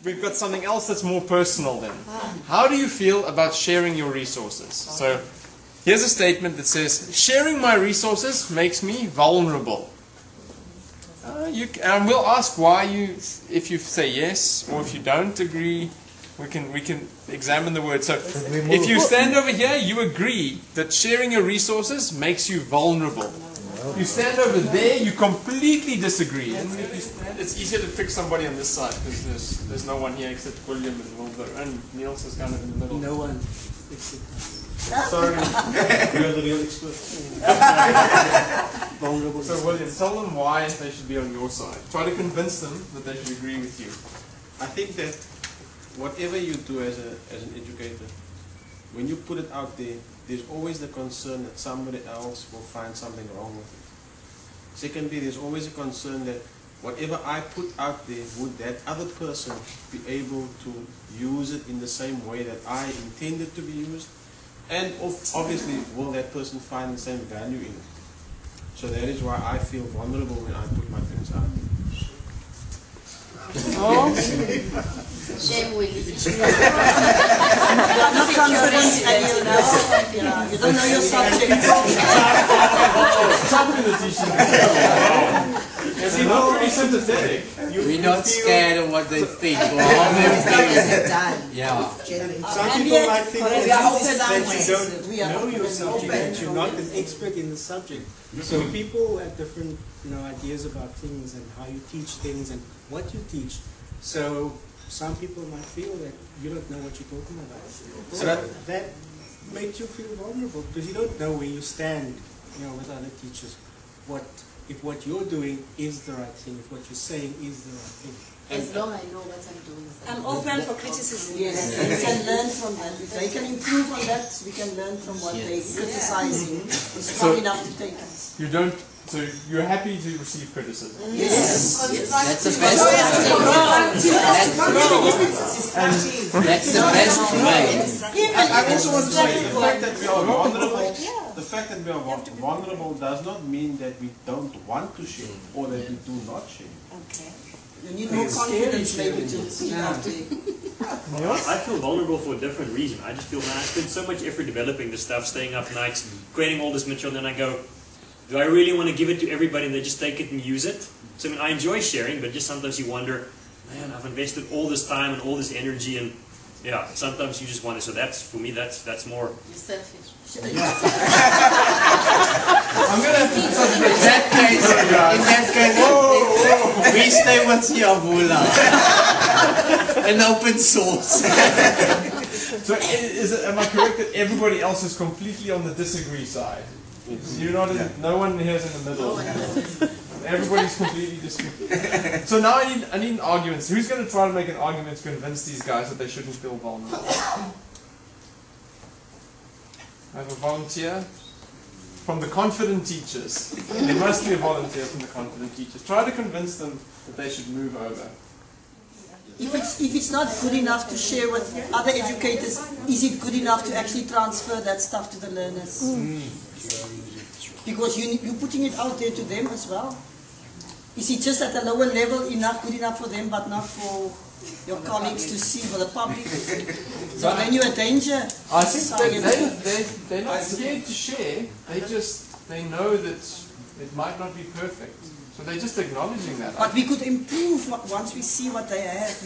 we've got something else that's more personal then. How do you feel about sharing your resources? So here's a statement that says, sharing my resources makes me vulnerable. And we'll ask why if you say yes or if you don't agree. We can examine the word. So if you stand over here, you agree that sharing your resources makes you vulnerable. You stand over there, you completely disagree. And it's easier to pick somebody on this side because there's no one here except William and Wilbur. And Niels is kind of in the middle. No one. Sorry. You're the real expert. Vulnerable. So William, tell them why they should be on your side. Try to convince them that they should agree with you. I think that whatever you do as an educator, when you put it out there, there's always the concern that somebody else will find something wrong with it. Secondly, there's always a concern that whatever I put out there, would that other person be able to use it in the same way that I intended to be used? And obviously, will that person find the same value in it? So that is why I feel vulnerable when I put my things out there. Shame, Willie. You are not confident and you don't know your subject. You're not pretty sympathetic. We're not scared of what they think or how they feel. Yeah. Some people might think that you don't know your subject, that you're not an expert in the subject. So people have different ideas about things and how you teach things and what you teach. So some people might feel that you don't know what you're talking about. So that makes you feel vulnerable because you don't know where you stand, with other teachers. If what you're doing is the right thing, if what you're saying is the right thing. As long as I know what I'm doing. I'm open for criticism. Yes, we can learn from them. If they can improve on that, we can learn from what they're criticizing. It's strong enough to take it. So you're happy to receive criticism? Yes. That's the best way. That's the best way. I also want to say the fact that we are vulnerable. The fact that we are vulnerable does not mean that we don't want to share or that we do not share. Okay. You need more confidence maybe to I feel vulnerable for a different reason. I just feel, man, I spend so much effort developing this stuff, staying up nights, creating all this material, and then I go, do I really want to give it to everybody and they just take it and use it? So I enjoy sharing, but just sometimes you wonder, man, I've invested all this time and all this energy, and yeah, sometimes you just want to. So for me, that's more. You're selfish. I'm going to have to In that case, we stay with Siyavula. An open source. So am I correct that everybody else is completely on the disagree side? You're not no one here is in the middle. Everybody's completely disagreeing. So now I need an argument. Who's going to try to make an argument to convince these guys that they shouldn't feel vulnerable? I have a volunteer from the confident teachers. There must be a volunteer from the confident teachers. Try to convince them that they should move over. If it's not good enough to share with other educators, is it good enough to actually transfer that stuff to the learners? Because you're putting it out there to them as well. Is it just at a lower level good enough for them, but not for your colleagues to see, for the public? So then you're a danger. I think they're not scared to share. They know that it might not be perfect. So they're just acknowledging that. But we could improve once we see what they have.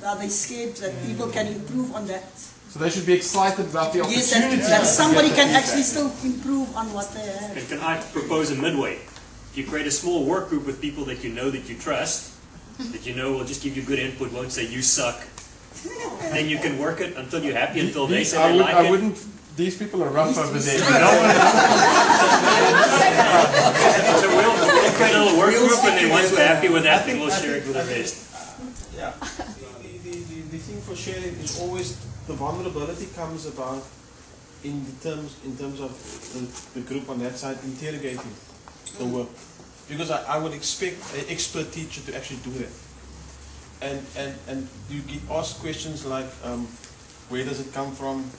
Are they scared that people can improve on that? So they should be excited about the opportunity. Yes, that somebody can actually still improve on what they have. And can I propose a midway? If you create a small work group with people that you know that you trust, that you know will just give you good input, won't say you suck, then you can work it until you're happy, until they say they like it. These people are rough over there. So we'll create a little work group, and then once we're happy with that, then we'll share it with the rest. Yeah. The thing for sharing is always the vulnerability comes about in terms of the group on that side interrogating the work, because I would expect an expert teacher to actually do that, and you get asked questions like where does it come from,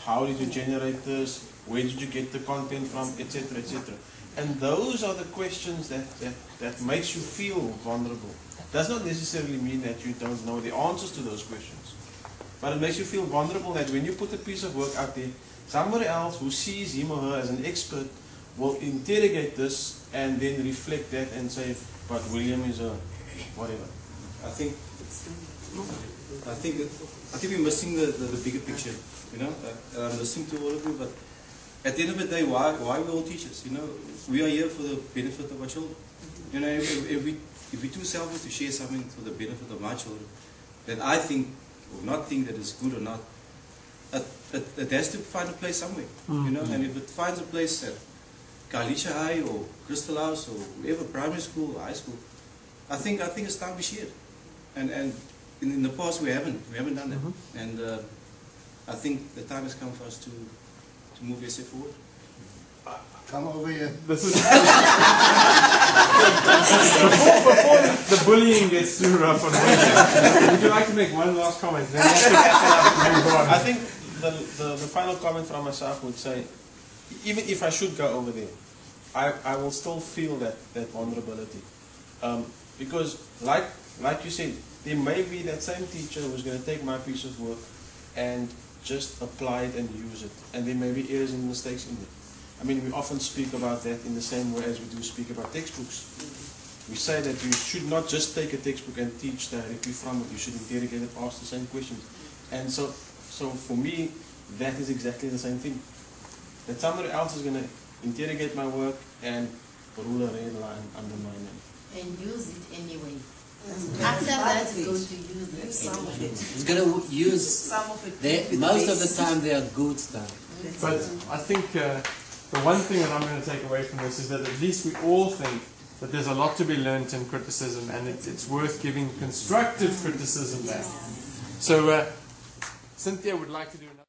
how did you generate this, where did you get the content from, etc., etc. And those are the questions that makes you feel vulnerable. Does not necessarily mean that you don't know the answers to those questions. But it makes you feel vulnerable that when you put a piece of work out there, somebody else who sees him or her as an expert will interrogate this and then reflect that and say, but William is a whatever. I think we're missing the bigger picture, you know. I'm listening to all of you, but at the end of the day, why we all teachers? You know, we are here for the benefit of our children. You know, if we're too selfish to share something for the benefit of my children, then I think, or not think that it's good or not, it has to find a place somewhere. You know, and if it finds a place at Kalisha High or Crystal House or wherever, primary school or high school, I think it's time we share it. And in the past we haven't done that. And I think the time has come for us to move a step forward. Come over here. This is before the bullying gets too rough on William. Would you like to make one last comment? Then I think the final comment from myself would say, even if I should go over there, I will still feel that vulnerability. Because like you said, there may be that same teacher who's going to take my piece of work and just apply it and use it. And there may be errors and mistakes in it. I mean, we often speak about that in the same way as we do speak about textbooks. We say that you should not just take a textbook and teach directly from it. You should interrogate it, ask the same questions. And so for me, that is exactly the same thing. That somebody else is going to interrogate my work and rule a red line under my name. And use it anyway. After that, it's going to use some of it. It's going to use some of it. Most of the time they are good stuff. But I think the one thing that I'm going to take away from this is that at least we all think that there's a lot to be learnt in criticism, and it's worth giving constructive criticism back. So Cynthia would like to do another.